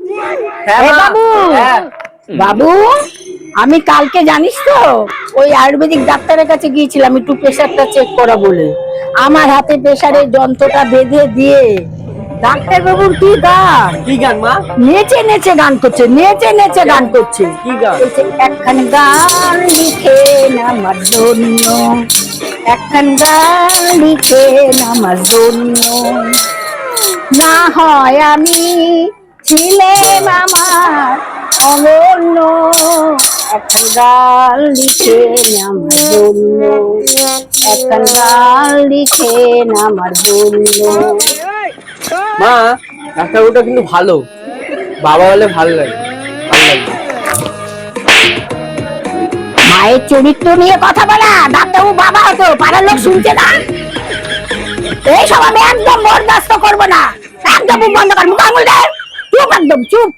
বাবু বাবু, আমি কালকে জানিস তো ওই আয়ুর্বেদিক ডাক্তারের কাছে গিয়েছিলাম একটু প্রেশারটা চেক করা বলে। আমার হাতে প্রেশারের যন্ত্রটা বেঁধে দিয়ে ডাক্তার বাবুর কি গান, কি গান মা? নেচে নেচে গান করছে, নেচে নেচে গান করছে। কি গান? বলছে, একখান গান লিখে আমার জন্য, একখান গান লিখে আমার জন্য, না হয় আমি ছিলেম আমার অনন্য, একখান গান লিখে আমার জন্য, একখান গান লিখে আমার জন্য। মা, ডাক্তারবাবুটা কিন্তু ভালো, বাবা হলে ভালো লাগে, ভালো লাগবে। মায়ের চরিত্র নিয়ে কথা বলা, ডাক্তারবাবু বাবা হতো, পাড়ার লোক শুনছে না। এইসব আমি একদম বরদাস্ত করবো না, একদম মুখ বন্ধ কর, মুখ আঙুল দে, চুপ, একদম চুপ।